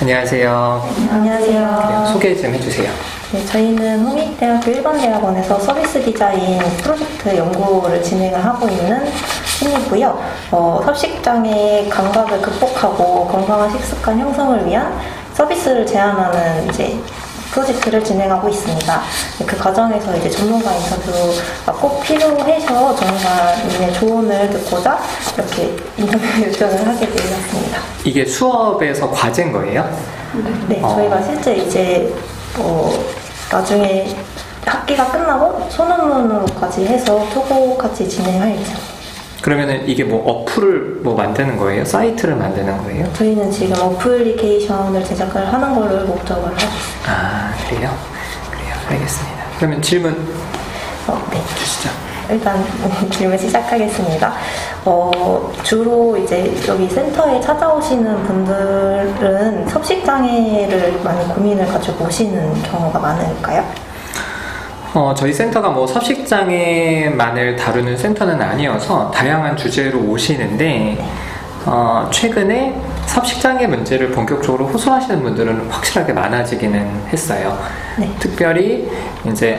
안녕하세요. 안녕하세요. 소개 좀 해주세요. 네, 저희는 홍익대학교 1번대학원에서 서비스 디자인 프로젝트 연구를 진행을 하고 있는 팀이고요. 섭식장애 감각을 극복하고 건강한 식습관 형성을 위한 서비스를 제안하는 프로젝트를 진행하고 있습니다. 그 과정에서 전문가 인터뷰가 꼭 필요해서 전문가님의 조언을 듣고자 이렇게 인터뷰 요청을 하게 되었습니다. 이게 수업에서 과제인 거예요? 네, 저희가 실제 나중에 학기가 끝나고 소논문으로까지 해서 토고같이 진행할 예정이에요. 그러면은 이게 어플을 만드는 거예요? 사이트를 만드는 거예요? 저희는 지금 어플리케이션을 제작을 하는 거를 목적으로 하고 있어요. 아, 그래요? 알겠습니다. 그러면 질문 네. 주시죠. 일단 질문 시작하겠습니다. 주로 여기 센터에 찾아오시는 분들은 섭식장애를 많이 고민을 가지고 오시는 경우가 많을까요? 저희 센터가 섭식장애만을 다루는 센터는 아니어서 다양한 주제로 오시는데 최근에 섭식장애 문제를 본격적으로 호소하시는 분들은 확실하게 많아지기는 했어요. 네. 특별히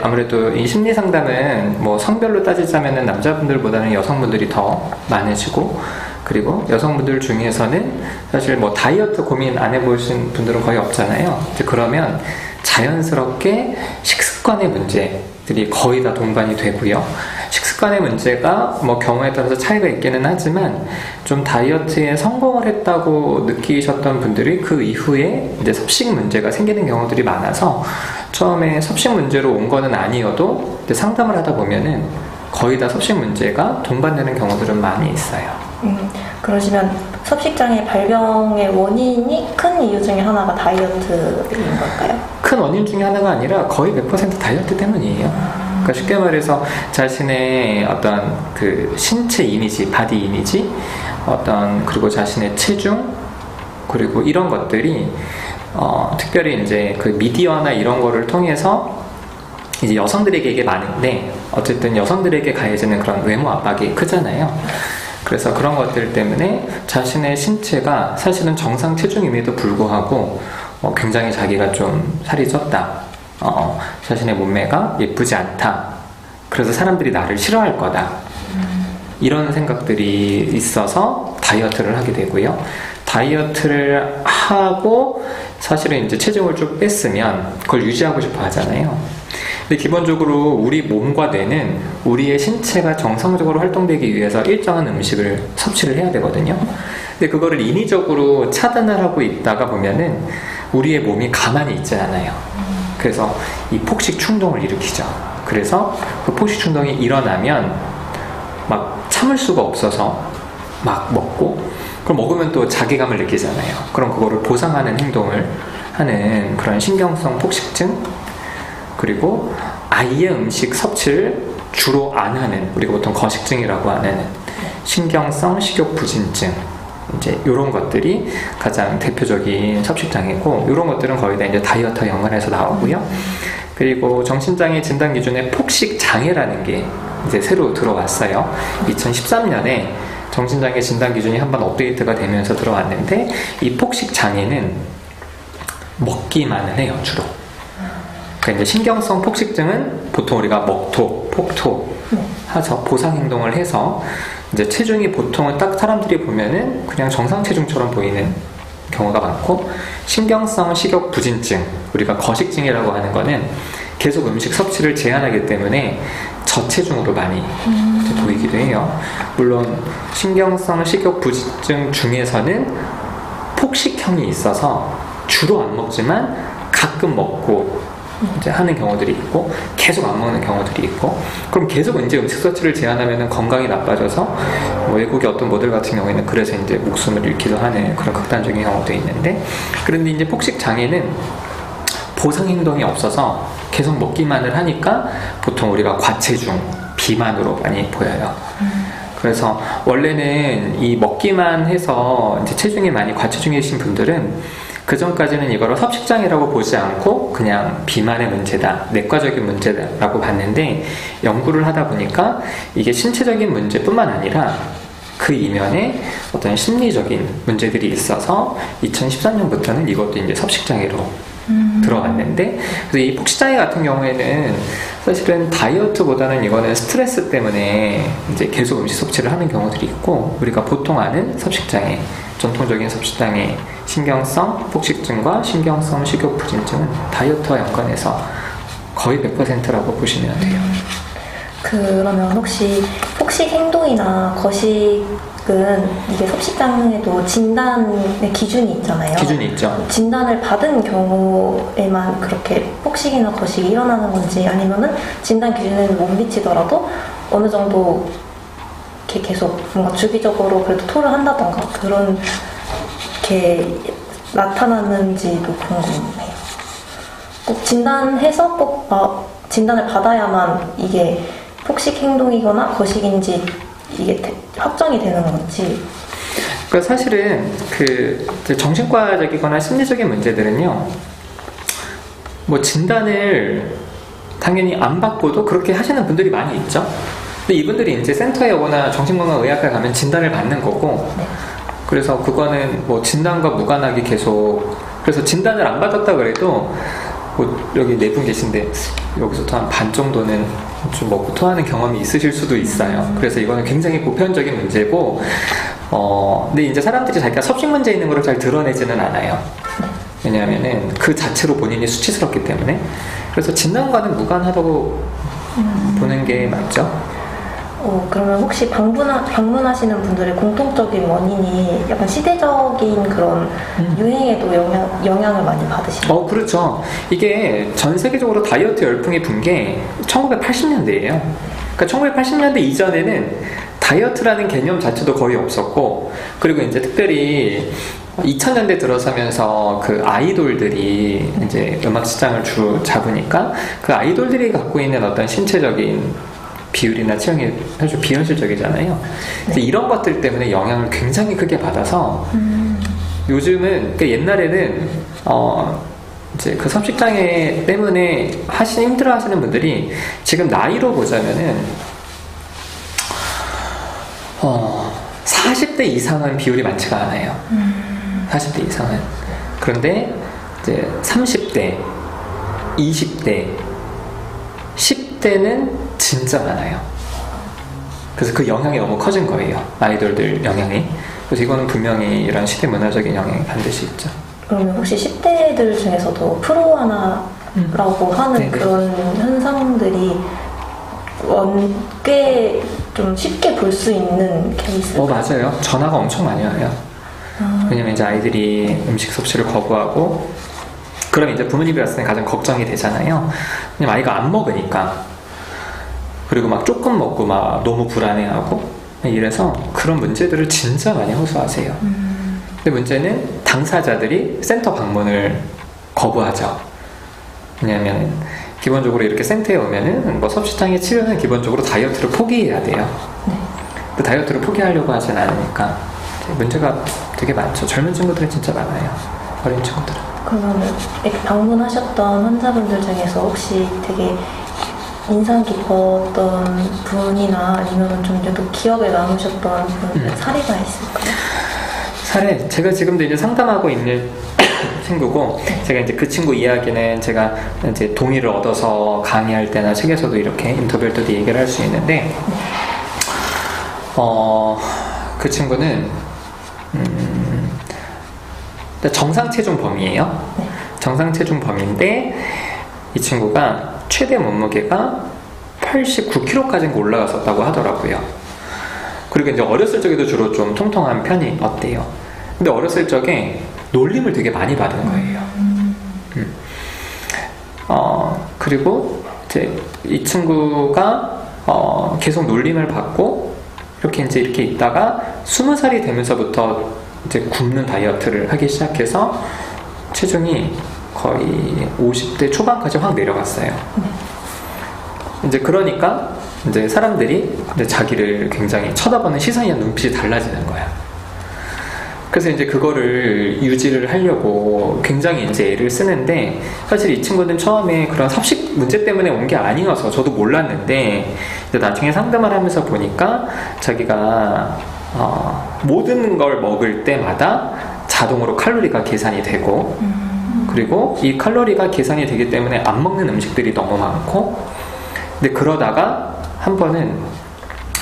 아무래도 이 심리 상담은 성별로 따지자면 남자분들보다는 여성분들이 더 많으시고, 그리고 여성분들 중에서는 사실 다이어트 고민 안 해보신 분들은 거의 없잖아요. 그러면 자연스럽게 식습관의 문제들이 거의 다 동반이 되고요. 식습관의 문제가 경우에 따라서 차이가 있기는 하지만 좀 다이어트에 성공을 했다고 느끼셨던 분들이 그 이후에 섭식 문제가 생기는 경우들이 많아서 처음에 섭식 문제로 온 거는 아니어도 상담을 하다 보면은 거의 다 섭식 문제가 동반되는 경우들은 많이 있어요. 그러시면 섭식장애 발병의 원인이 큰 이유 중에 하나가 다이어트인 걸까요? 큰 원인 중에 하나가 아니라 거의 100% 다이어트 때문이에요. 그러니까 쉽게 말해서 자신의 어떤 그 신체 이미지, 바디 이미지, 그리고 자신의 체중, 그리고 이런 것들이 특별히 그 미디어나 이런 거를 통해서 여성들에게 이게 많은데, 어쨌든 여성들에게 가해지는 그런 외모 압박이 크잖아요. 그래서 그런 것들 때문에 자신의 신체가 사실은 정상 체중임에도 불구하고 굉장히 자기가 좀 살이 쪘다, 자신의 몸매가 예쁘지 않다, 그래서 사람들이 나를 싫어할 거다, 이런 생각들이 있어서 다이어트를 하게 되고요. 다이어트를 하고 사실은 체중을 좀 뺐으면 그걸 유지하고 싶어 하잖아요. 근데 기본적으로 우리 몸과 뇌는 우리의 신체가 정상적으로 활동되기 위해서 일정한 음식을 섭취를 해야 되거든요. 근데 그거를 인위적으로 차단을 하고 있다가 보면은 우리의 몸이 가만히 있지 않아요. 그래서 이 폭식 충동을 일으키죠. 그래서 그 폭식 충동이 일어나면 참을 수가 없어서 먹고, 그럼 먹으면 또 자괴감을 느끼잖아요. 그럼 그거를 보상하는 행동을 하는 그런 신경성 폭식증, 그리고 아예 음식 섭취를 주로 안 하는, 우리가 보통 거식증이라고 하는 신경성 식욕부진증, 이런 것들이 가장 대표적인 섭식장애고, 이런 것들은 거의 다 다이어트와 연관해서 나오고요. 그리고 정신장애 진단 기준에 폭식장애라는 게 새로 들어왔어요. 2013년에 정신장애 진단 기준이 한번 업데이트가 되면서 들어왔는데, 이 폭식장애는 먹기만을 해요, 주로. 그러니까 신경성 폭식증은 보통 우리가 먹토, 폭토 해서 보상 행동을 해서 체중이 보통은 딱 사람들이 보면은 그냥 정상 체중처럼 보이는 경우가 많고, 신경성 식욕 부진증, 우리가 거식증이라고 하는 거는 계속 음식 섭취를 제한하기 때문에 저체중으로 많이 보이기도 해요. 물론 신경성 식욕 부진증 중에서는 폭식형이 있어서 주로 안 먹지만 가끔 먹고 하는 경우들이 있고, 계속 안 먹는 경우들이 있고, 그럼 계속 음식 섭취를 제한하면 건강이 나빠져서 외국의 어떤 모델 같은 경우에는 그래서 목숨을 잃기도 하는 그런 극단적인 경우도 있는데, 그런데 폭식 장애는 보상 행동이 없어서 계속 먹기만을 하니까 보통 우리가 과체중, 비만으로 많이 보여요. 그래서 원래는 이 먹기만 해서 체중이 많이 과체중이신 분들은 그 전까지는 이거를 섭식장애라고 보지 않고 그냥 비만의 문제다, 내과적인 문제다라고 봤는데, 연구를 하다 보니까 이게 신체적인 문제뿐만 아니라 그 이면에 어떤 심리적인 문제들이 있어서 2014년부터는 이것도 이제 섭식장애로 들어갔는데, 그래서 이 폭식장애 같은 경우에는 사실은 다이어트보다는 이거는 스트레스 때문에 이제 계속 음식 섭취를 하는 경우들이 있고, 우리가 보통 아는 섭식장애, 전통적인 섭식장애, 신경성 폭식증과 신경성 식욕부진증은 다이어트와 연관해서 거의 100%라고 보시면 돼요. 그러면 혹시 폭식 행동이나 거식은 이게 섭식장애도 진단의 기준이 있잖아요. 기준이 있죠. 진단을 받은 경우에만 그렇게 폭식이나 거식이 일어나는 건지, 아니면은 진단 기준에는 못 미치더라도 어느 정도 이렇게 계속 뭔가 주기적으로 그래도 토를 한다던가 그런 게 나타나는지도 궁금해요. 꼭 진단해서 꼭 진단을 받아야만 이게 폭식 행동이거나 거식인지 이게 확정이 되는 건지. 그러니까 사실은 그 정신과적이거나 심리적인 문제들은요, 뭐 진단을 당연히 안 받고도 그렇게 하시는 분들이 많이 있죠. 근데 이분들이 이제 센터에 오거나 정신건강의학과에 가면 진단을 받는 거고, 그래서 그거는 뭐 진단과 무관하게 계속, 그래서 진단을 안 받았다 그래도 뭐 여기 4분 계신데 여기서부터 한 반 정도는 좀 먹고 토하는 경험이 있으실 수도 있어요. 그래서 이거는 굉장히 보편적인 문제고, 근데 이제 사람들이 자기가 섭식 문제 있는 거를 잘 드러내지는 않아요. 왜냐하면은 그 자체로 본인이 수치스럽기 때문에. 그래서 진단과는 무관하다고 보는 게 맞죠. 그러면 혹시 방문하시는 분들의 공통적인 원인이 약간 시대적인 그런 유행에도 영향을 많이 받으시나요? 그렇죠. 이게 전 세계적으로 다이어트 열풍이 분 게 1980년대예요. 그러니까 1980년대 이전에는 다이어트라는 개념 자체도 거의 없었고, 그리고 이제 특별히 2000년대 들어서면서 그 아이돌들이 이제 음악 시장을 주로 잡으니까 그 아이돌들이 갖고 있는 어떤 신체적인 비율이나 체형이 사실 비현실적이잖아요. 그래서 이런 것들 때문에 영향을 굉장히 크게 받아서 요즘은, 그러니까 옛날에는 이제 그 섭식장애 때문에 힘들어 하시는 분들이 지금 나이로 보자면은 40대 이상은 비율이 많지가 않아요. 40대 이상은. 그런데 이제 30대, 20대, 10대는 진짜 많아요. 그래서 그 영향이 너무 커진 거예요. 아이돌들 영향이. 그래서 이거는 분명히 이런 시대 문화적인 영향이 반드시 있죠. 그러면 혹시 10대들 중에서도 프로하나라고 하는 네네. 그런 현상들이 꽤 좀 쉽게 볼 수 있는 케이스? 맞아요. 전화가 엄청 많이 와요. 왜냐면 이제 아이들이 음식 섭취를 거부하고, 그럼 이제 부모님이 봤을 때 가장 걱정이 되잖아요. 왜냐면 아이가 안 먹으니까. 그리고 막 조금 먹고 막 너무 불안해하고 이래서 그런 문제들을 진짜 많이 호소하세요. 근데 문제는 당사자들이 센터 방문을 거부하죠. 왜냐하면 기본적으로 이렇게 센터에 오면은 뭐 섭식장애 치료는 기본적으로 다이어트를 포기해야 돼요. 그 다이어트를 포기하려고 하진 않으니까 문제가 되게 많죠. 젊은 친구들은 진짜 많아요. 어린 친구들은. 그러면 이렇게 방문하셨던 환자분들 중에서 혹시 되게 인상 깊었던 분이나 아니면 좀 이제 또 기억에 남으셨던 분 사례가 있을까요? 제가 지금도 이제 상담하고 있는 친구고, 제가 이제 그 친구 이야기는 제가 이제 동의를 얻어서 강의할 때나 책에서도 이렇게 인터뷰할 때도 얘기를 할 수 있는데, 그 친구는 정상 체중 범위예요. 정상 체중 범위인데 이 친구가 최대 몸무게가 89kg까지 올라갔었다고 하더라고요. 그리고 이제 어렸을 적에도 주로 좀 통통한 편이 어때요. 근데 어렸을 적에 놀림을 되게 많이 받은 거예요. 그리고 이제 이 친구가 계속 놀림을 받고 이렇게 있다가 20살이 되면서부터 이제 굶는 다이어트를 하기 시작해서 체중이 거의 50대 초반까지 확 내려갔어요. 이제 그러니까 이제 사람들이 이제 자기를 굉장히 쳐다보는 시선이나 눈빛이 달라지는 거야. 그래서 이제 그거를 유지를 하려고 굉장히 이제 애를 쓰는데, 사실 이 친구는 처음에 그런 섭식 문제 때문에 온 게 아니어서 저도 몰랐는데, 이제 나중에 상담을 하면서 보니까 자기가 모든 걸 먹을 때마다 자동으로 칼로리가 계산이 되고 그리고 이 칼로리가 계산이 되기 때문에 안 먹는 음식들이 너무 많고 근데 그러다가 한 번은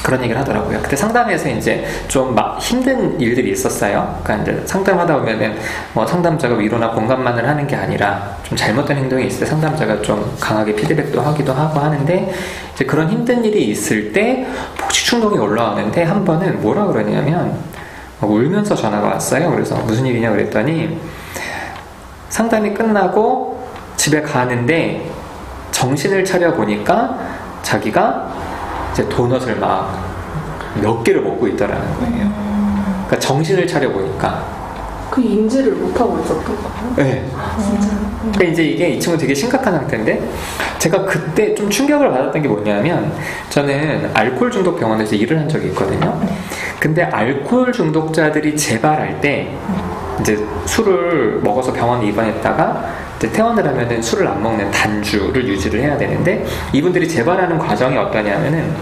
그런 얘기를 하더라고요. 그때 상담에서 이제 좀 막 힘든 일들이 있었어요. 그러니까 이제 상담하다 보면은 뭐 상담자가 위로나 공감만을 하는 게 아니라 좀 잘못된 행동이 있을 때 상담자가 좀 강하게 피드백도 하기도 하고 하는데 이제 그런 힘든 일이 있을 때 폭식 충동이 올라오는데 한 번은 뭐라 그러냐면 울면서 전화가 왔어요. 그래서 무슨 일이냐 그랬더니 상담이 끝나고 집에 가는데 정신을 차려 보니까 자기가 이제 도넛을 막 몇 개를 먹고 있다라는 거예요. 그러니까 정신을 차려 보니까 그 인지를 못하고 있었던 거예요? 네. 그러니까 이제 이게 이 친구 되게 심각한 상태인데 제가 그때 좀 충격을 받았던 게 뭐냐면 저는 알코올 중독 병원에서 일을 한 적이 있거든요. 근데 알코올 중독자들이 재발할 때 이제 술을 먹어서 병원에 입원했다가 이제 퇴원을 하면은 술을 안 먹는 단주를 유지를 해야 되는데 이분들이 재발하는 과정이 어떠냐면은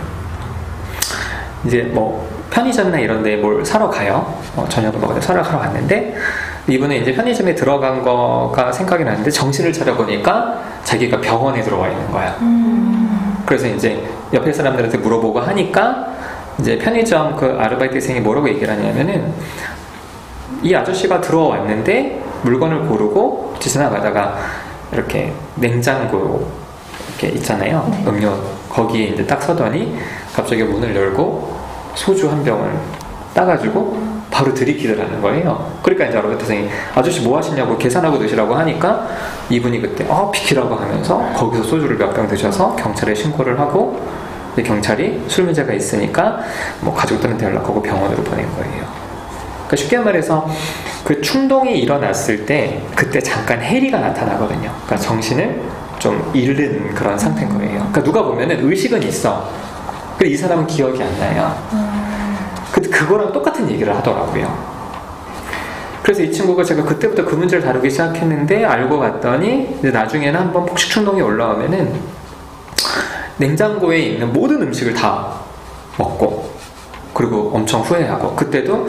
이제 뭐 편의점이나 이런 데 뭘 사러 가요. 저녁을 먹으러 사러 갔는데 이분은 이제 편의점에 들어간 거가 생각이 나는데 정신을 차려보니까 자기가 병원에 들어와 있는 거야. 그래서 이제 옆에 사람들한테 물어보고 하니까 이제 편의점 그 아르바이트생이 뭐라고 얘기를 하냐면은 이 아저씨가 들어왔는데 물건을 고르고 지나가다가 이렇게 냉장고 이렇게 있잖아요. 음료 거기에 이제 딱 서더니 갑자기 문을 열고 소주 한 병을 따가지고 바로 들이키더라는 거예요. 그러니까 이제 아르바이트생이 아저씨 뭐 하시냐고 계산하고 드시라고 하니까 이분이 그때 비키라고 하면서 거기서 소주를 몇 병 드셔서 경찰에 신고를 하고 경찰이 술 문제가 있으니까 뭐 가족들한테 연락하고 병원으로 보낸 거예요. 그러니까 쉽게 말해서 그 충동이 일어났을 때 그때 잠깐 해리가 나타나거든요. 그러니까 정신을 좀 잃는 그런 상태인 거예요. 그러니까 누가 보면은 의식은 있어. 근데 이 사람은 기억이 안 나요. 근데 그거랑 똑같은 얘기를 하더라고요. 그래서 이 친구가 제가 그때부터 그 문제를 다루기 시작했는데 알고 봤더니 이제 나중에는 한번 폭식 충동이 올라오면은 냉장고에 있는 모든 음식을 다 먹고 그리고 엄청 후회하고 그때도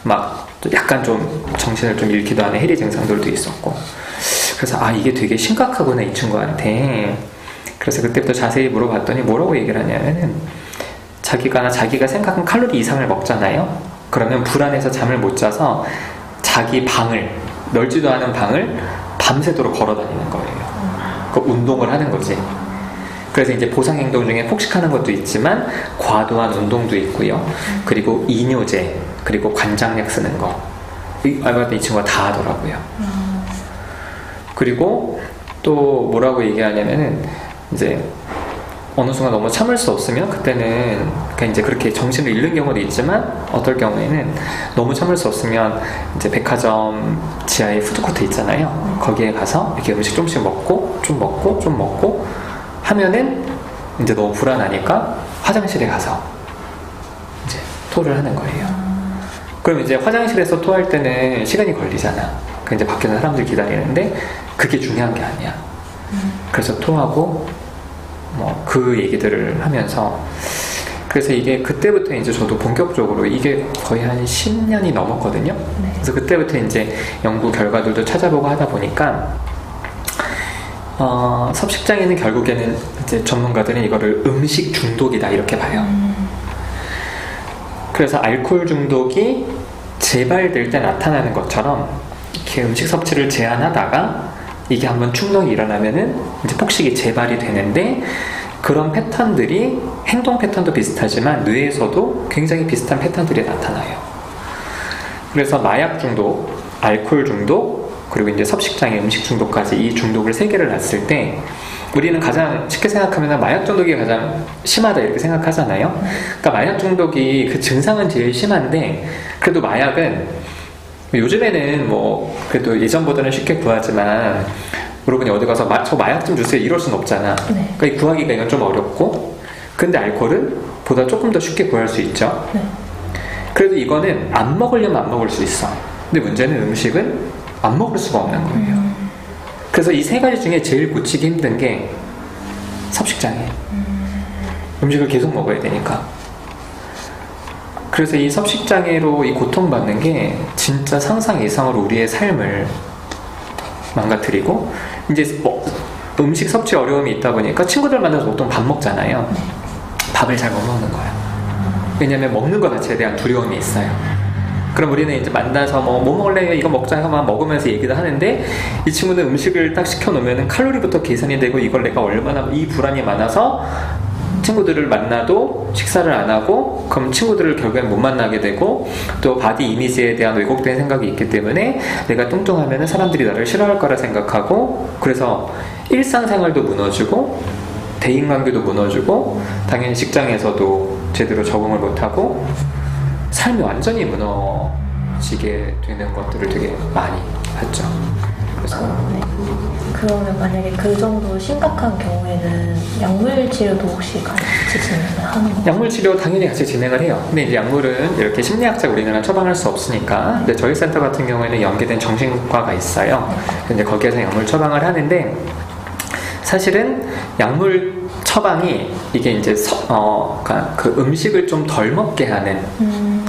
막 약간 좀 정신을 좀 잃기도 하는 해리 증상들도 있었고 그래서 이게 되게 심각하구나 이 친구한테. 그래서 그때부터 자세히 물어봤더니 뭐라고 얘기를 하냐면은 자기가 생각한 칼로리 이상을 먹잖아요. 그러면 불안해서 잠을 못 자서 자기 방을 넓지도 않은 방을 밤새도록 걸어 다니는 거예요. 그 운동을 하는 거지. 그래서 이제 보상행동 중에 폭식하는 것도 있지만 과도한 운동도 있고요. 그리고 이뇨제 그리고 관장약 쓰는 거 이 친구가 다 하더라고요. 그리고 또 뭐라고 얘기하냐면은 이제 어느 순간 너무 참을 수 없으면 그때는 그냥 이제 그렇게 정신을 잃는 경우도 있지만 어떨 경우에는 너무 참을 수 없으면 이제 백화점 지하에 푸드코트 있잖아요. 거기에 가서 이렇게 음식 조금씩 먹고 좀 먹고 좀 먹고 하면은 이제 너무 불안하니까 화장실에 가서 이제 토를 하는 거예요. 그럼 이제 화장실에서 토할 때는 시간이 걸리잖아. 그 이제 밖에서 사람들 기다리는데 그게 중요한 게 아니야. 그래서 토하고 뭐 그 얘기들을 하면서 그래서 이게 그때부터 이제 저도 본격적으로 이게 거의 한 10년이 넘었거든요. 그래서 그때부터 이제 연구 결과들도 찾아보고 하다 보니까 섭식장애는 결국에는 이제 전문가들은 이거를 음식 중독이다 이렇게 봐요. 그래서 알코올 중독이 재발될 때 나타나는 것처럼 이렇게 음식 섭취를 제한하다가 이게 한번 충동이 일어나면은 이제 폭식이 재발이 되는데 그런 패턴들이 행동 패턴도 비슷하지만 뇌에서도 굉장히 비슷한 패턴들이 나타나요. 그래서 마약 중독, 알코올 중독, 그리고 이제 섭식장애, 음식 중독까지 이 중독을 3개를 놨을 때 우리는 가장 쉽게 생각하면 마약 중독이 가장 심하다 이렇게 생각하잖아요. 그러니까 마약 중독이 그 증상은 제일 심한데 그래도 마약은 요즘에는 뭐 그래도 예전보다는 쉽게 구하지만 여러분이 어디 가서 저 마약 좀 주세요 이럴 순 없잖아. 그러니까 구하기가 이건 좀 어렵고 근데 알코올은 보다 조금 더 쉽게 구할 수 있죠. 그래도 이거는 안 먹으려면 안 먹을 수 있어. 근데 문제는 음식은 안 먹을 수가 없는 거예요. 그래서 이 3가지 중에 제일 고치기 힘든 게 섭식장애. 음식을 계속 먹어야 되니까. 그래서 이 섭식장애로 이 고통받는 게 진짜 상상 이상으로 우리의 삶을 망가뜨리고, 이제 음식 섭취 어려움이 있다 보니까 친구들 만나서 보통 밥 먹잖아요. 밥을 잘 못 먹는 거야. 왜냐면 먹는 것 자체에 대한 두려움이 있어요. 그럼 우리는 이제 만나서 뭐 먹을래요? 이거 먹자 하면 먹으면서 얘기도 하는데, 이 친구는 음식을 딱 시켜놓으면 칼로리부터 계산이 되고, 이걸 내가 얼마나, 이 불안이 많아서 친구들을 만나도 식사를 안 하고, 그럼 친구들을 결국엔 못 만나게 되고, 또 바디 이미지에 대한 왜곡된 생각이 있기 때문에 내가 뚱뚱하면 사람들이 나를 싫어할 거라 생각하고, 그래서 일상생활도 무너지고 대인관계도 무너지고, 당연히 직장에서도 제대로 적응을 못하고 삶이 완전히 무너지게 되는 것들을 되게 많이 봤죠. 그래서 네. 그러면 만약에 그 정도 심각한 경우에는 약물 치료도 혹시 같이 진행을 하는 건가요? 약물 치료 당연히 같이 진행을 해요. 근데 이제 약물은 이렇게 심리학자 우리나라는 처방할 수 없으니까, 근데 저희 센터 같은 경우에는 연계된 정신과가 있어요. 근데 거기에서 약물 처방을 하는데, 사실은 약물 처방이 이게 이제 그 음식을 좀 덜 먹게 하는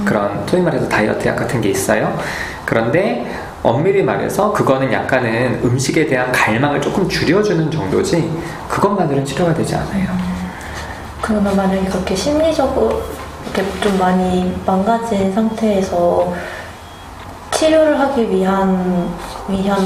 그런, 소위 말해서 다이어트 약 같은 게 있어요. 그런데 엄밀히 말해서 그거는 약간은 음식에 대한 갈망을 조금 줄여주는 정도지, 그것만으로는 치료가 되지 않아요. 그러면 만약에 그렇게 심리적으로 이렇게 좀 많이 망가진 상태에서 치료를 하기 위한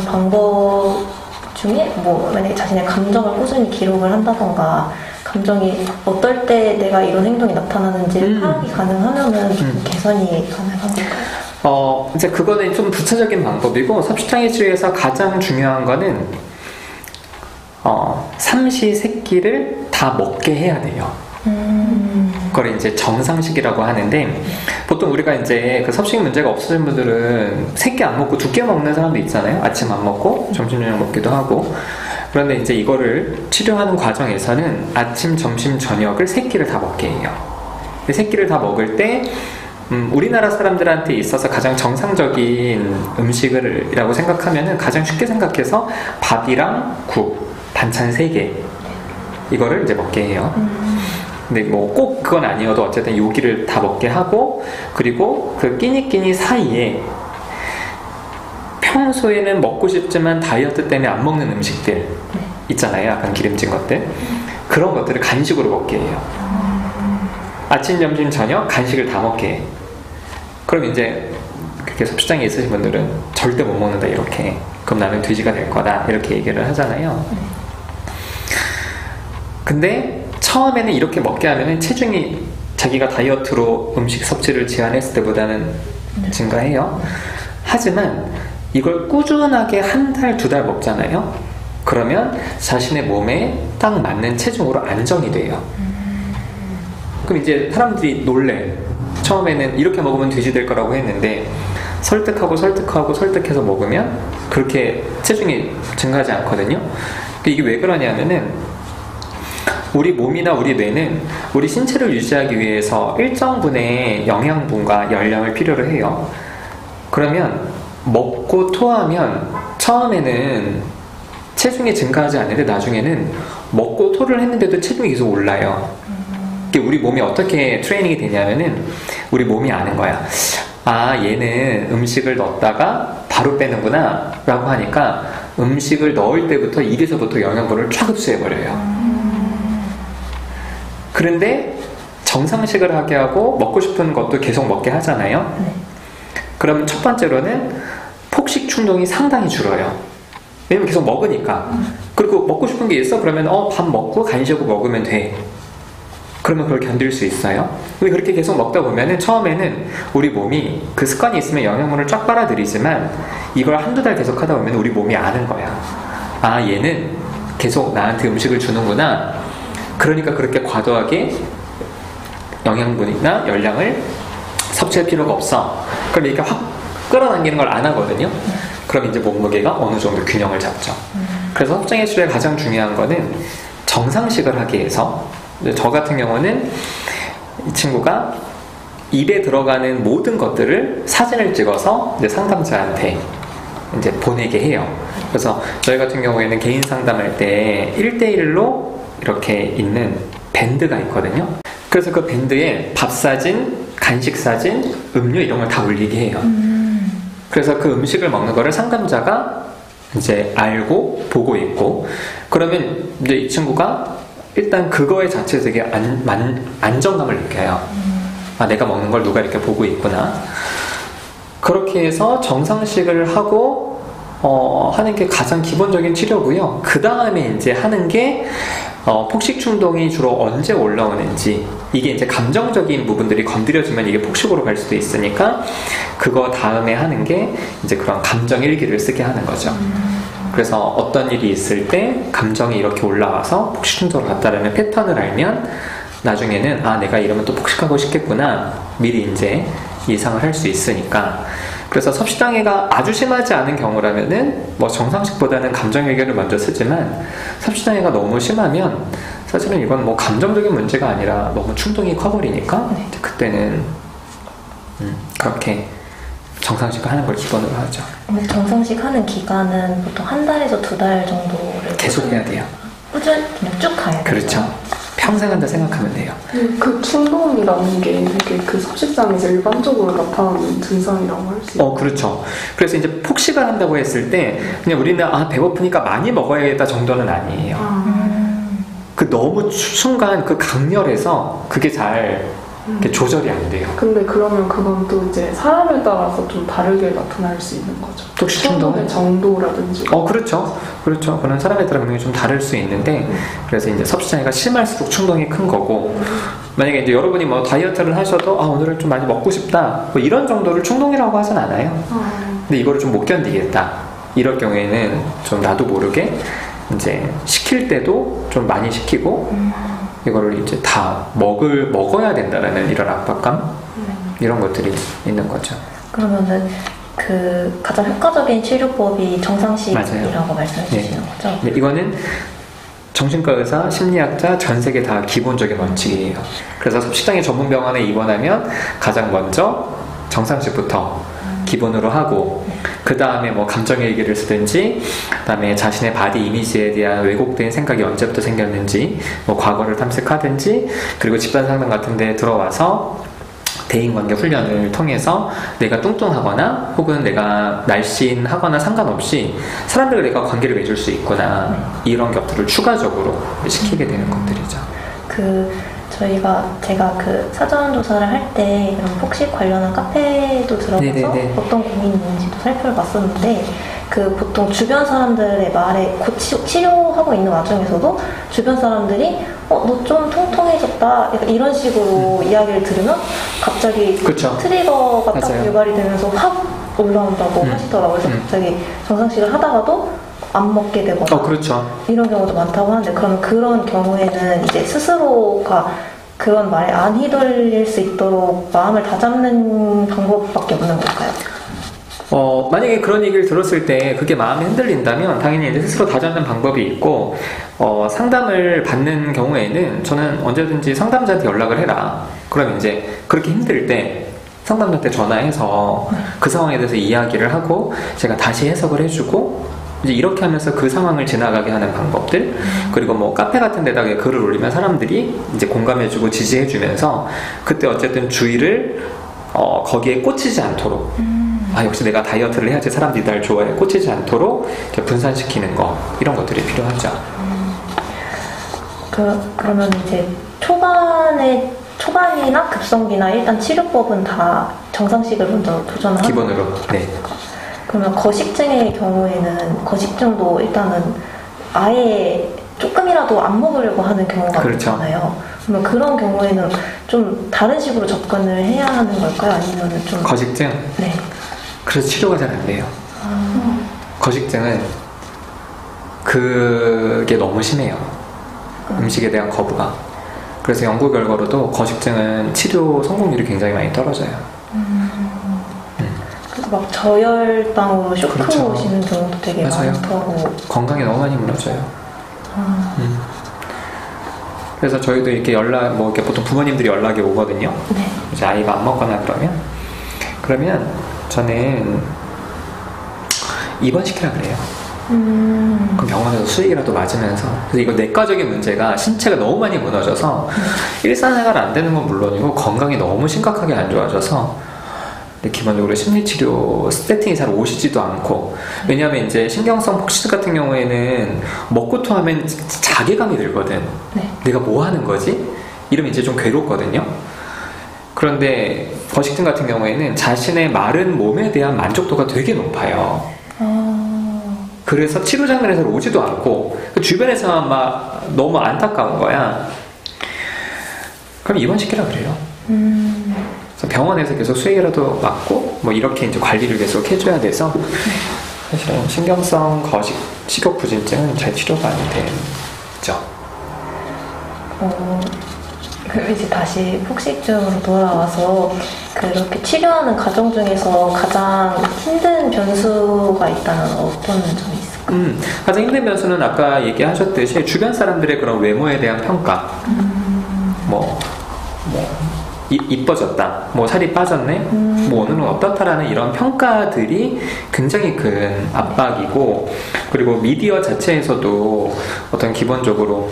방법 중에 뭐 만약에 자신의 감정을 꾸준히 기록을 한다던가, 감정이 어떨 때 내가 이런 행동이 나타나는지를 파악이 가능하면은 좀 개선이 가능한 건가요? 이제 그거는 좀 부차적인 방법이고, 섭식장애 치료에서 가장 중요한 거는 삼시세끼를 다 먹게 해야 돼요. 그걸 이제 정상식이라고 하는데, 보통 우리가 이제 그 섭식 문제가 없으신 분들은 세 끼 안 먹고 2끼 먹는 사람도 있잖아요. 아침 안 먹고 점심 저녁 먹기도 하고. 그런데 이제 이거를 치료하는 과정에서는 아침, 점심, 저녁을 3끼를 다 먹게 해요. 근데 3끼를 다 먹을 때 우리나라 사람들한테 있어서 가장 정상적인 음식이라고 생각하면은, 가장 쉽게 생각해서 밥이랑 국, 반찬 3개 이거를 이제 먹게 해요. 근데 뭐 꼭 그건 아니어도 어쨌든 요기를 다 먹게 하고, 그리고 그 끼니끼니 사이에 평소에는 먹고 싶지만 다이어트 때문에 안 먹는 음식들 있잖아요. 약간 기름진 것들, 그런 것들을 간식으로 먹게 해요. 아침, 점심, 저녁 간식을 다 먹게 해. 그럼 이제 그렇게 섭식장애 있으신 분들은 절대 못 먹는다 이렇게, 그럼 나는 돼지가 될 거다 이렇게 얘기를 하잖아요. 근데 처음에는 이렇게 먹게 하면은 체중이 자기가 다이어트로 음식 섭취를 제한했을 때보다는 증가해요. 하지만 이걸 꾸준하게 1달, 2달 먹잖아요. 그러면 자신의 몸에 딱 맞는 체중으로 안정이 돼요. 그럼 이제 사람들이 놀래. 처음에는 이렇게 먹으면 돼지 될 거라고 했는데, 설득해서 먹으면 그렇게 체중이 증가하지 않거든요. 이게 왜 그러냐면은, 우리 몸이나 우리 뇌는 우리 신체를 유지하기 위해서 일정 분의 영양분과 열량을 필요로 해요. 그러면 먹고 토하면 처음에는 체중이 증가하지 않는데, 나중에는 먹고 토를 했는데도 체중이 계속 올라요. 우리 몸이 어떻게 트레이닝이 되냐면은, 우리 몸이 아는 거야. 아, 얘는 음식을 넣었다가 바로 빼는구나 라고 하니까, 음식을 넣을 때부터 입에서부터 영양분을 쫙 흡수해버려요. 그런데 정상식을 하게 하고 먹고 싶은 것도 계속 먹게 하잖아요. 그럼 첫 번째로는 폭식 충동이 상당히 줄어요. 왜냐면 계속 먹으니까. 그리고 먹고 싶은 게 있어? 그러면 밥 먹고 간식으로 먹으면 돼. 그러면 그걸 견딜 수 있어요. 근데 그렇게 계속 먹다 보면은 처음에는 우리 몸이 그 습관이 있으면 영양분을 쫙 빨아들이지만, 이걸 1-2달 계속 하다 보면 우리 몸이 아는 거야. 아, 얘는 계속 나한테 음식을 주는구나. 그러니까 그렇게 과도하게 영양분이나 열량을 섭취할 필요가 없어. 그럼 이렇게 확 끌어당기는 걸 안 하거든요. 그럼 이제 몸무게가 어느 정도 균형을 잡죠. 그래서 섭식장애 치료의 가장 중요한 거는 정상식을 하기 위해서, 저 같은 경우는 이 친구가 입에 들어가는 모든 것들을 사진을 찍어서 이제 상담자한테 이제 보내게 해요. 그래서 저희 같은 경우에는 개인 상담할 때 1대1로 이렇게 있는 밴드가 있거든요. 그래서 그 밴드에 밥 사진, 간식 사진, 음료 이런 걸 다 올리게 해요. 그래서 그 음식을 먹는 거를 상담자가 이제 알고 보고 있고, 그러면 이제 이 친구가 일단 그거에 자체에 되게 안정감을 느껴요. 아, 내가 먹는 걸 누가 이렇게 보고 있구나. 그렇게 해서 정상식을 하고 하는 게 가장 기본적인 치료고요. 그 다음에 이제 하는 게 폭식 충동이 주로 언제 올라오는지, 이게 이제 감정적인 부분들이 건드려지면 이게 폭식으로 갈 수도 있으니까 그거 다음에 하는 게 이제 그런 감정 일기를 쓰게 하는 거죠. 그래서 어떤 일이 있을 때 감정이 이렇게 올라와서 폭식 충동으로 갔다라는 패턴을 알면 나중에는 아, 내가 이러면 또 폭식하고 싶겠구나, 미리 이제 예상을 할 수 있으니까. 그래서 섭식장애가 아주 심하지 않은 경우라면은 뭐 정상식보다는 감정 일기를 먼저 쓰지만, 섭식장애가 너무 심하면 사실은 이건 뭐 감정적인 문제가 아니라 너무 충동이 커버리니까 이제 그때는 그렇게 정상식 하는 걸 기본으로 하죠. 정상식 하는 기간은 보통 한 달에서 2달 정도를 계속 해야 돼요. 꾸준히 그냥 쭉 가야 돼요. 그렇죠. 평생 한다 생각하면 돼요. 그 충동이라는 게 되게 그 섭식장에서 일반적으로 나타나는 증상이라고 할 수 있어요. 그렇죠. 그래서 이제 폭식을 한다고 했을 때 그냥 우리는 아, 배고프니까 많이 먹어야겠다 정도는 아니에요. 그 너무 순간 그 강렬해서 그게 잘 이렇게 조절이 안 돼요. 근데 그러면 그건 또 이제 사람에 따라서 좀 다르게 나타날 수 있는 거죠. 폭식 충동의 정도라든지. 그렇죠. 그렇죠. 그런 사람에 따라 분명히 좀 다를 수 있는데, 그래서 이제 섭식장애가 심할수록 충동이 큰 거고, 만약에 이제 여러분이 뭐 다이어트를 하셔도 아, 오늘은 좀 많이 먹고 싶다, 뭐 이런 정도를 충동이라고 하진 않아요. 근데 이거를 좀 못 견디겠다, 이럴 경우에는 좀 나도 모르게 이제 시킬 때도 좀 많이 시키고, 이거를 이제 다 먹어야 된다라는 이런 압박감, 이런 것들이 있는 거죠. 그러면은 그 가장 효과적인 치료법이 정상식이라고 맞아요. 말씀해 주시는 거죠? 네, 이거는 정신과 의사, 심리학자 전 세계 다 기본적인 원칙이에요. 그래서 섭식장애 전문 병원에 입원하면 가장 먼저 정상식부터 기본으로 하고, 그 다음에 뭐 감정 일기를 쓰든지, 그 다음에 자신의 바디 이미지에 대한 왜곡된 생각이 언제부터 생겼는지 뭐 과거를 탐색하든지, 그리고 집단 상담 같은 데 들어와서 대인관계 훈련을 통해서 내가 뚱뚱하거나 혹은 내가 날씬하거나 상관없이 사람들과 내가 관계를 맺을 수 있구나, 이런 것들을 추가적으로 시키게 되는 것들이죠. 제가 그 사전 조사를 할 때 그런 폭식 관련한 카페도 들어가서 네네네. 어떤 고민이 있는지도 살펴봤었는데, 그 보통 주변 사람들의 말에 치료하고 있는 와중에서도 주변 사람들이 너 좀 통통해졌다, 약간 이런 식으로 이야기를 들으면 갑자기 그쵸. 트리거가 딱 맞아요. 유발이 되면서 확 올라온다고 하시더라고요. 그래서 갑자기 정상식을 하다가도 안 먹게 되거나 그렇죠. 이런 경우도 많다고 하는데, 그러면 그런 경우에는 이제 스스로가 그런 말에 안 휘둘릴 수 있도록 마음을 다잡는 방법밖에 없는 걸까요? 만약에 그런 얘기를 들었을 때 그게 마음이 흔들린다면 당연히 이제 스스로 다잡는 방법이 있고, 상담을 받는 경우에는 저는 언제든지 상담자한테 연락을 해라. 그럼 이제 그렇게 힘들 때 상담자한테 전화해서 그 상황에 대해서 이야기를 하고 제가 다시 해석을 해주고, 이제 이렇게 하면서 그 상황을 지나가게 하는 방법들, 그리고 뭐 카페 같은 데다가 글을 올리면 사람들이 이제 공감해주고 지지해주면서 그때 어쨌든 주의를 거기에 꽂히지 않도록, 아, 역시 내가 다이어트를 해야지 사람들이 날 좋아해, 꽂히지 않도록 이렇게 분산시키는 거, 이런 것들이 필요하죠. 그러면 이제 초반이나 급성기나 일단 치료법은 다 정상식을 먼저 도전하는 기본으로. 네. 그러면 거식증의 경우에는 거식증도 일단은 아예 조금이라도 안 먹으려고 하는 경우가 그렇죠. 많잖아요. 그러면 그런 경우에는 좀 다른 식으로 접근을 해야 하는 걸까요? 아니면은 좀 거식증? 네. 그래서 치료가 잘 안 돼요. 거식증은 그게 너무 심해요. 음식에 대한 거부가. 그래서 연구 결과로도 거식증은 치료 성공률이 굉장히 많이 떨어져요. 막 저혈당으로 쇼크 그렇죠. 오시는 경우도 되게 맞아요. 많다고. 건강에 너무 많이 무너져요. 그래서 저희도 이렇게 이렇게 보통 부모님들이 연락이 오거든요. 네. 이제 아이가 안 먹거나 그러면 저는 입원시키라 그래요. 그럼 병원에서 수액이라도 맞으면서. 그래서 이거 내과적인 문제가 신체가 너무 많이 무너져서 일상생활 안 되는 건 물론이고 건강이 너무 심각하게 안 좋아져서 기본적으로 심리치료 세팅이 잘 오시지도 않고, 왜냐하면 이제 신경성 폭식 같은 경우에는 먹고 토하면 자괴감이 들거든. 네. 내가 뭐 하는 거지? 이러면 이제 좀 괴롭거든요. 그런데 거식증 같은 경우에는 자신의 마른 몸에 대한 만족도가 되게 높아요. 그래서 치료 장면에서 오지도 않고 그 주변에서만 막 너무 안타까운 거야. 그럼 입원시키라 그래요. 그래서 병원에서 계속 수액이라도 맞고 뭐 이렇게 이제 관리를 계속 해줘야 돼서 사실은 신경성 거식 식욕부진증은 잘 치료가 안 되죠. 그럼 이제 다시 폭식증으로 돌아와서 그렇게 치료하는 과정 중에서 가장 힘든 변수가 있다면 어떤 점이 있을까요? 가장 힘든 변수는 아까 얘기하셨듯이 주변 사람들의 그런 외모에 대한 평가. 이뻐졌다, 뭐 살이 빠졌네, 뭐 오늘은 어떻다라는 이런 평가들이 굉장히 큰 압박이고, 그리고 미디어 자체에서도 어떤 기본적으로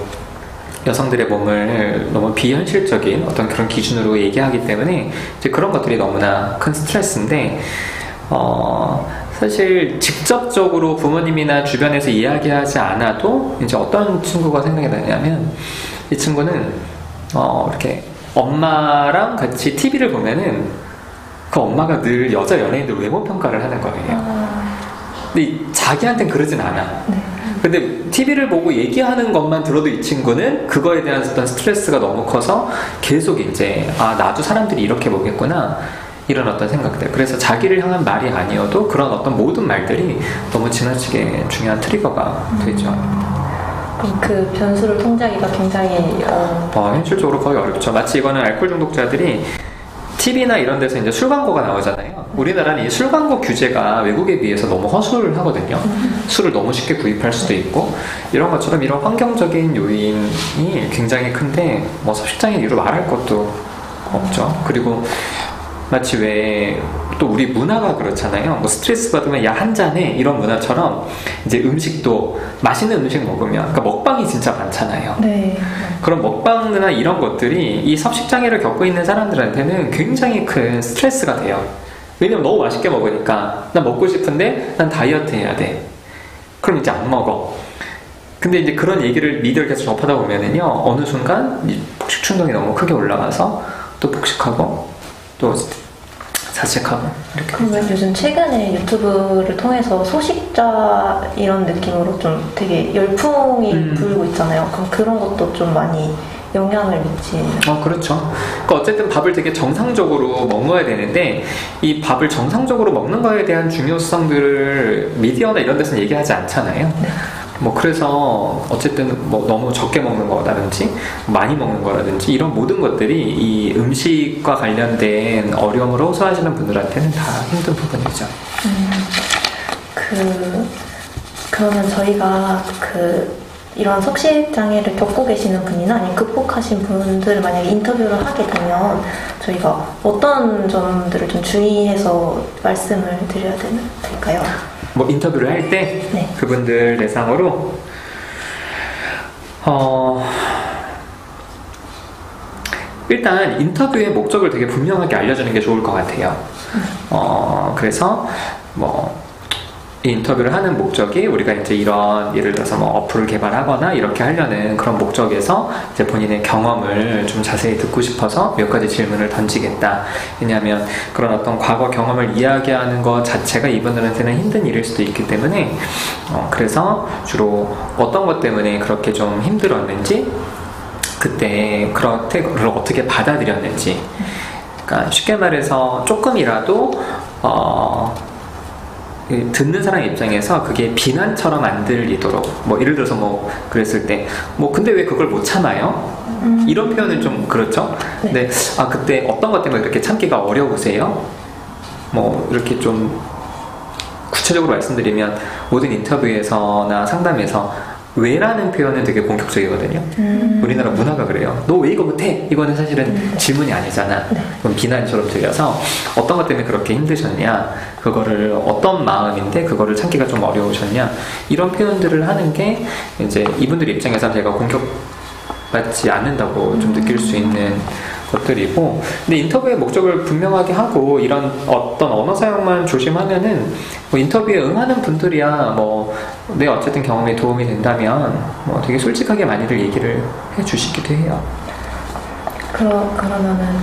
여성들의 몸을 너무 비현실적인 어떤 그런 기준으로 얘기하기 때문에 이제 그런 것들이 너무나 큰 스트레스인데, 사실 직접적으로 부모님이나 주변에서 이야기하지 않아도 이제 어떤 친구가 생각이 나냐면, 이 친구는 이렇게 엄마랑 같이 TV를 보면은 그 엄마가 늘 여자 연예인들 외모 평가를 하는 거예요. 근데 자기한테는 그러진 않아. 근데 TV를 보고 얘기하는 것만 들어도 이 친구는 그거에 대한 어떤 스트레스가 너무 커서 계속 이제 나도 사람들이 이렇게 보겠구나, 이런 어떤 생각들. 그래서 자기를 향한 말이 아니어도 그런 어떤 모든 말들이 너무 지나치게 중요한 트리거가 되죠. 그럼 그 변수를 통제하기가 굉장히 현실적으로 거의 어렵죠. 마치 이거는 알코올 중독자들이 TV나 이런 데서 이제 술 광고가 나오잖아요. 우리나라는 이 술 광고 규제가 외국에 비해서 너무 허술하거든요. 술을 너무 쉽게 구입할 수도 있고, 이런 것처럼 이런 환경적인 요인이 굉장히 큰데 뭐 섭식장애 이유로 말할 것도 없죠. 그리고 마치 왜 또 우리 문화가 그렇잖아요. 뭐 스트레스 받으면 야 한 잔해, 이런 문화처럼 이제 음식도 맛있는 음식 먹으면, 그러니까 먹방이 진짜 많잖아요. 네. 그런 먹방이나 이런 것들이 이 섭식장애를 겪고 있는 사람들한테는 굉장히 큰 스트레스가 돼요. 왜냐면 너무 맛있게 먹으니까 난 먹고 싶은데 난 다이어트 해야 돼. 그럼 이제 안 먹어. 근데 이제 그런 얘기를 미디어를 계속 접하다 보면은요, 어느 순간 폭식 충동이 너무 크게 올라가서 또 폭식하고 또 자책하고 이렇게. 그러면 요즘 최근에 유튜브를 통해서 소식자 이런 느낌으로 좀 되게 열풍이 불고 있잖아요. 그럼 그런 것도 좀 많이 영향을 미치는. 그렇죠. 그러니까 어쨌든 밥을 되게 정상적으로 먹어야 되는데, 이 밥을 정상적으로 먹는 거에 대한 중요성들을 미디어나 이런 데서는 얘기하지 않잖아요. 네. 뭐 그래서 어쨌든 뭐 너무 적게 먹는 거라든지 많이 먹는 거라든지 이런 모든 것들이 이 음식과 관련된 어려움을 호소하시는 분들한테는 다 힘든 부분이죠. 그러면 저희가 이런 섭식장애를 겪고 계시는 분이나 아니면 극복하신 분들을 만약에 인터뷰를 하게 되면 저희가 어떤 점들을 좀 주의해서 말씀을 드려야 될까요? 뭐 인터뷰를 할 때 네. 그분들 대상으로 일단 인터뷰의 목적을 되게 분명하게 알려주는 게 좋을 것 같아요. 그래서 뭐 이 인터뷰를 하는 목적이 우리가 이제 이런, 예를 들어서 뭐 어플을 개발하거나 이렇게 하려는 그런 목적에서 이제 본인의 경험을 좀 자세히 듣고 싶어서 몇 가지 질문을 던지겠다. 왜냐하면 그런 어떤 과거 경험을 이야기하는 것 자체가 이분들한테는 힘든 일일 수도 있기 때문에 그래서 주로 어떤 것 때문에 그렇게 좀 힘들었는지, 그때 그걸 어떻게 받아들였는지. 그러니까 쉽게 말해서 조금이라도 듣는 사람 입장에서 그게 비난처럼 안 들리도록, 뭐 예를 들어서 뭐 그랬을 때 뭐 근데 왜 그걸 못 참아요? 이런 표현은 좀 그렇죠. 네. 근데 그때 어떤 것 때문에 그렇게 참기가 어려우세요? 뭐 이렇게 좀 구체적으로 말씀드리면, 모든 인터뷰에서나 상담에서 왜라는 표현은 되게 공격적이거든요. 우리나라 문화가 그래요. 너 왜 이거 못해? 이거는 사실은 질문이 아니잖아. 그럼 비난처럼 들려서 어떤 것 때문에 그렇게 힘드셨냐, 그거를 어떤 마음인데 그거를 참기가 좀 어려우셨냐, 이런 표현들을 하는 게 이제 이분들 입장에서 제가 공격받지 않는다고 좀 느낄 수 있는 것들이고, 근데 인터뷰의 목적을 분명하게 하고 이런 어떤 언어 사용만 조심하면은 뭐 인터뷰에 응하는 분들이야 뭐 내 어쨌든 경험에 도움이 된다면 뭐 되게 솔직하게 많이들 얘기를 해주시기도 해요. 그러면은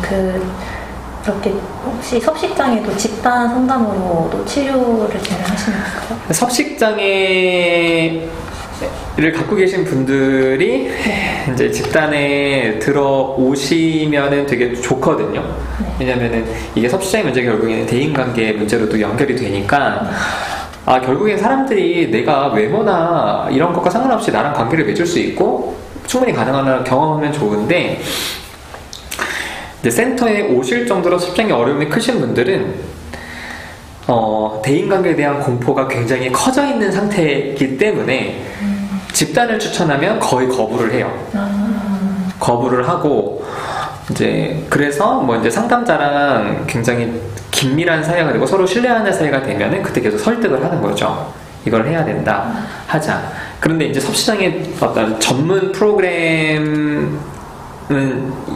그렇게 혹시 섭식장애도 집단 상담으로도 치료를 진행하시는 건가요? 섭식장애를 갖고 계신 분들이 이제 집단에 들어오시면은 되게 좋거든요. 왜냐면은 이게 섭식장애 문제가 결국에는 대인관계 문제로도 연결이 되니까 결국엔 사람들이 내가 외모나 이런 것과 상관없이 나랑 관계를 맺을 수 있고 충분히 가능한 경험하면 좋은데, 이제 센터에 오실 정도로 섭식장애 어려움이 크신 분들은 대인관계에 대한 공포가 굉장히 커져 있는 상태이기 때문에 집단을 추천하면 거의 거부를 해요. 거부를 하고, 이제 그래서 뭐 이제 상담자랑 굉장히 긴밀한 사이가 되고 서로 신뢰하는 사이가 되면은 그때 계속 설득을 하는 거죠. 이걸 해야 된다, 하자. 그런데 이제 섭식장애 어떤 전문 프로그램은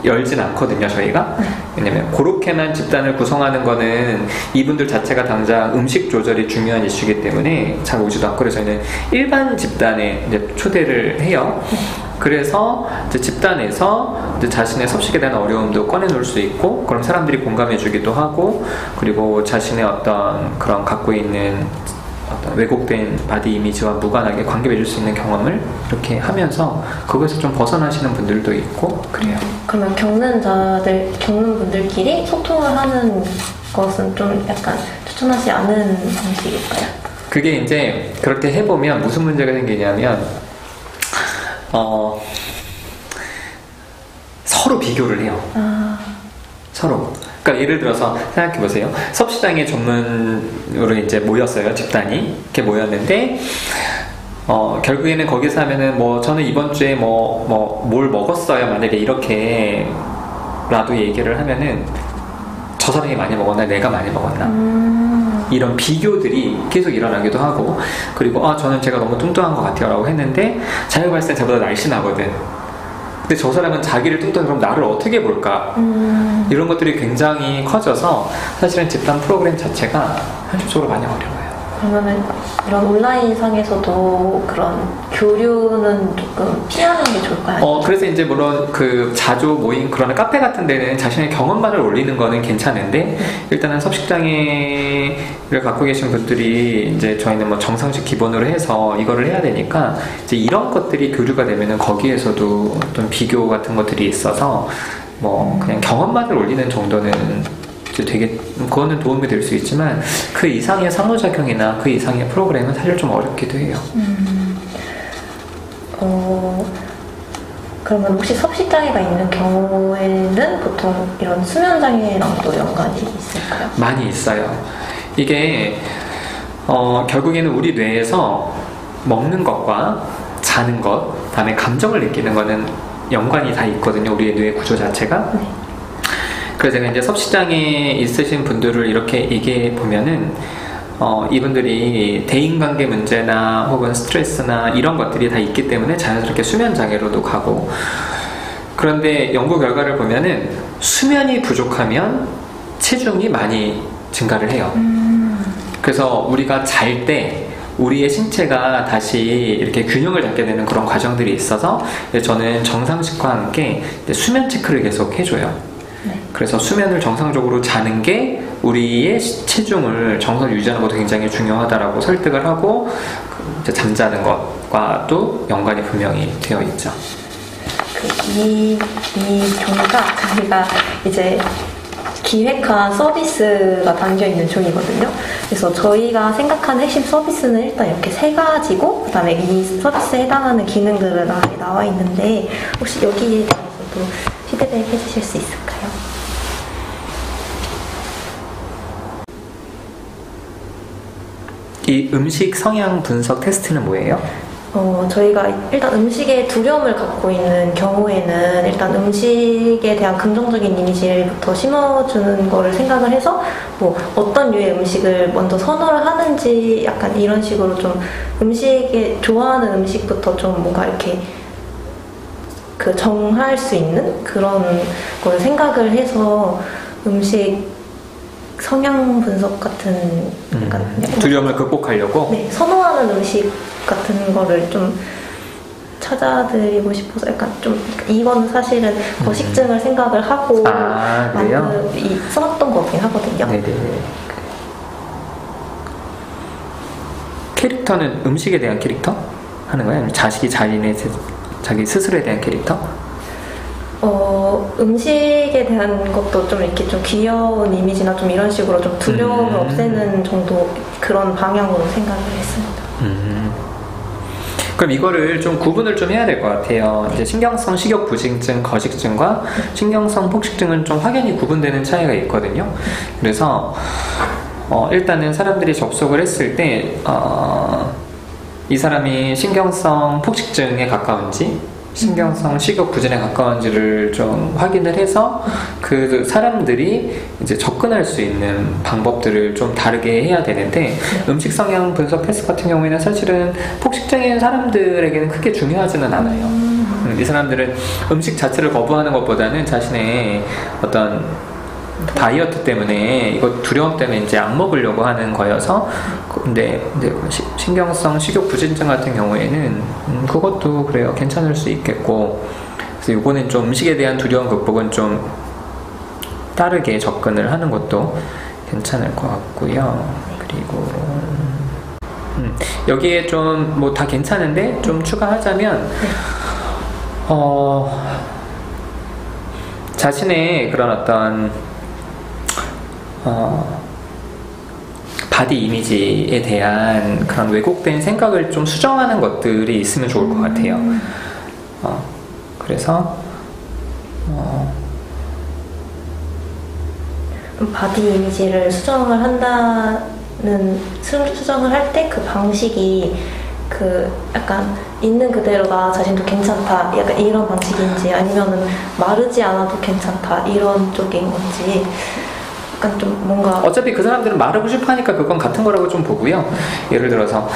열진 않거든요, 저희가. 왜냐면 그렇게만 집단을 구성하는 거는 이분들 자체가 당장 음식 조절이 중요한 이슈이기 때문에 잘 오지도 않고, 그래서 저희는 일반 집단에 이제 초대를 해요. 그래서 이제 집단에서 이제 자신의 섭식에 대한 어려움도 꺼내놓을 수 있고, 그럼 사람들이 공감해주기도 하고, 그리고 자신의 어떤 그런 갖고 있는 어떤 왜곡된 바디 이미지와 무관하게 관계 맺을 수 있는 경험을 이렇게 하면서 그것에서 좀 벗어나시는 분들도 있고 그래요. 그러면 겪는 분들끼리 소통을 하는 것은 좀 약간 추천하지 않은 방식일까요? 그게 이제 그렇게 해보면 무슨 문제가 생기냐면 서로 비교를 해요. 서로. 그러니까 예를 들어서 생각해보세요. 섭식장애 전문으로 이제 모였어요, 집단이. 이렇게 모였는데 결국에는 거기서 하면은 뭐 저는 이번 주에 뭘 먹었어요, 만약에 이렇게 라도 얘기를 하면은 저 사람이 많이 먹었나, 내가 많이 먹었나, 이런 비교들이 계속 일어나기도 하고, 그리고 저는 제가 너무 뚱뚱한 것 같아요 라고 했는데 자기가 봤을 땐 저보다 날씬하거든. 근데 저 사람은 자기를 뚱뚱해, 그럼 나를 어떻게 볼까? 이런 것들이 굉장히 커져서 사실은 집단 프로그램 자체가 현실적으로 많이 어려워요. 그러면은 이런 온라인 상에서도 그런 교류는 조금 피하는 게 좋을까요? 그래서 이제 물론 그 자주 모인 그런 카페 같은 데는 자신의 경험만을 올리는 거는 괜찮은데, 일단은 섭식장애를 갖고 계신 분들이 이제 저희는 뭐 정상식 기본으로 해서 이거를 해야 되니까 이제 이런 것들이 교류가 되면은 거기에서도 어떤 비교 같은 것들이 있어서 뭐 그냥 경험만을 올리는 정도는 되게 그거는 도움이 될 수 있지만 그 이상의 상호작용이나 그 이상의 프로그램은 사실 좀 어렵기도 해요. 그러면 혹시 섭식장애가 있는 경우에는 보통 이런 수면장애랑도 연관이 있을까요? 많이 있어요. 이게 결국에는 우리 뇌에서 먹는 것과 자는 것, 다음에 감정을 느끼는 거는 연관이 다 있거든요, 우리의 뇌 구조 자체가. 네. 그래서 제가 이제 섭식장애 있으신 분들을 이렇게 얘기해 보면은 이분들이 대인관계 문제나 혹은 스트레스나 이런 것들이 다 있기 때문에 자연스럽게 수면장애로도 가고, 그런데 연구 결과를 보면은 수면이 부족하면 체중이 많이 증가를 해요. 그래서 우리가 잘 때 우리의 신체가 다시 이렇게 균형을 잡게 되는 그런 과정들이 있어서 저는 정상식과 함께 수면 체크를 계속 해줘요. 그래서 수면을 정상적으로 자는 게 우리의 체중을 정상을 유지하는 것도 굉장히 중요하다라고 설득을 하고 이제 잠자는 것과도 연관이 분명히 되어 있죠. 이 종가 저희가 이제 기획한 서비스가 담겨있는 종이거든요. 그래서 저희가 생각하는 핵심 서비스는 일단 이렇게 3가지고, 그 다음에 이 서비스에 해당하는 기능들은 아예 나와 있는데 혹시 여기에 대해서도 피드백 해주실 수 있을까요? 이 음식 성향 분석 테스트는 뭐예요? 저희가 일단 음식에 두려움을 갖고 있는 경우에는 일단 음식에 대한 긍정적인 이미지부터 심어주는 거를 생각을 해서 뭐 어떤 류의 음식을 먼저 선호를 하는지 약간 이런 식으로 좀 음식에 좋아하는 음식부터 좀 뭔가 이렇게 그 정할 수 있는 그런 걸 생각을 해서 음식 성향 분석 같은 약간 두려움을 극복하려고? 네, 선호하는 음식 같은 거를 좀 찾아드리고 싶어서 약간 좀 이건 사실은 거식증을 생각을 하고 그래요? 써놨던 거긴 하거든요. 네네. 캐릭터는 음식에 대한 캐릭터 하는 거예요? 아니면 자기 스스로에 대한 캐릭터? 음식에 대한 것도 좀 이렇게 좀 귀여운 이미지나 좀 이런 식으로 좀 두려움을 없애는 정도 그런 방향으로 생각을 했습니다. 그럼 이거를 좀 구분을 좀 해야 될 것 같아요. 이제 신경성 식욕 부진증, 거식증과 신경성 폭식증은 좀 확연히 구분되는 차이가 있거든요. 그래서 일단은 사람들이 접속을 했을 때 이 사람이 신경성 폭식증에 가까운지 신경성 식욕 부진에 가까운지를 좀 확인을 해서 그 사람들이 이제 접근할 수 있는 방법들을 좀 다르게 해야 되는데 음식 성향 분석 테스트 같은 경우에는 사실은 폭식증인 사람들에게는 크게 중요하지는 않아요. 이 사람들은 음식 자체를 거부하는 것보다는 자신의 어떤 다이어트 때문에 이거 두려움 때문에 이제 안 먹으려고 하는 거여서 근데 신경성 식욕 부진증 같은 경우에는 그것도 그래요 괜찮을 수 있겠고 그래서 이거는 좀 음식에 대한 두려움 극복은 좀 다르게 접근을 하는 것도 괜찮을 것 같고요. 그리고 여기에 좀 뭐 다 괜찮은데 좀 추가하자면 자신의 그런 어떤 바디 이미지에 대한 그런 왜곡된 생각을 좀 수정하는 것들이 있으면 좋을 것 같아요. 그래서 바디 이미지를 수정을 수정을 할 때 그 방식이 그 약간 있는 그대로 나 자신도 괜찮다 약간 이런 방식인지 아니면은 마르지 않아도 괜찮다 이런 쪽인 건지 약간 좀 뭔가 어차피 그 사람들은 마르고 싶어 하니까 그건 같은 거라고 좀 보고요. 예를 들어서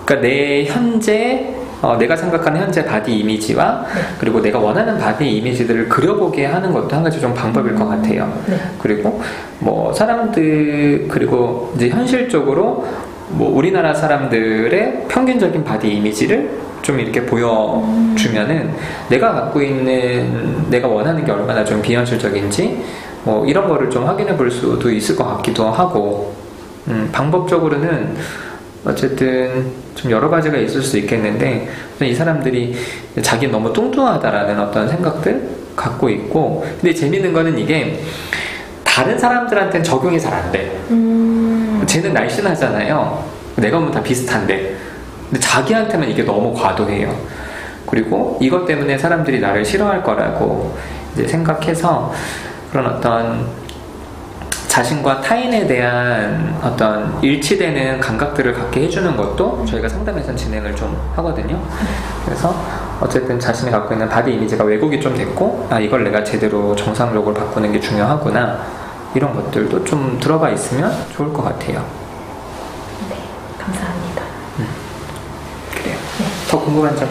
그러니까 내 현재 내가 생각하는 현재 바디 이미지와 그리고 내가 원하는 바디 이미지들을 그려보게 하는 것도 한 가지 좀 방법일 것 같아요. 그리고 뭐 사람들 그리고 이제 현실적으로 뭐 우리나라 사람들의 평균적인 바디 이미지를 좀 이렇게 보여주면은 내가 갖고 있는 내가 원하는 게 얼마나 좀 비현실적인지 뭐 이런 거를 좀 확인해 볼 수도 있을 것 같기도 하고 방법적으로는 어쨌든 좀 여러 가지가 있을 수 있겠는데 이 사람들이 자기 너무 뚱뚱하다라는 어떤 생각들 갖고 있고 근데 재밌는 거는 이게 다른 사람들한테는 적용이 잘 안 돼. 쟤는 날씬하잖아요. 내가 보면 다 비슷한데 근데 자기한테는 이게 너무 과도해요. 그리고 이것 때문에 사람들이 나를 싫어할 거라고 이제 생각해서 그런 어떤 자신과 타인에 대한 어떤 일치되는 감각들을 갖게 해주는 것도 저희가 상담에서 진행을 좀 하거든요. 그래서 어쨌든 자신이 갖고 있는 바디 이미지가 왜곡이 좀 됐고 이걸 내가 제대로 정상적으로 바꾸는 게 중요하구나 이런 것들도 좀 들어가 있으면 좋을 것 같아요. 네, 감사합니다. 그래요. 네. 더 궁금한 점?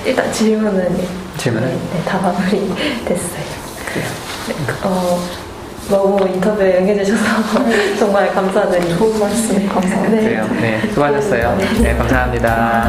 일단 질문은 다 마무리 됐어요. 그래요. 너무 인터뷰에 응해주셔서 정말 감사드립니다. 좋은 말씀 감사합니다. 그래요. 네, 수고하셨어요. 네, 감사합니다.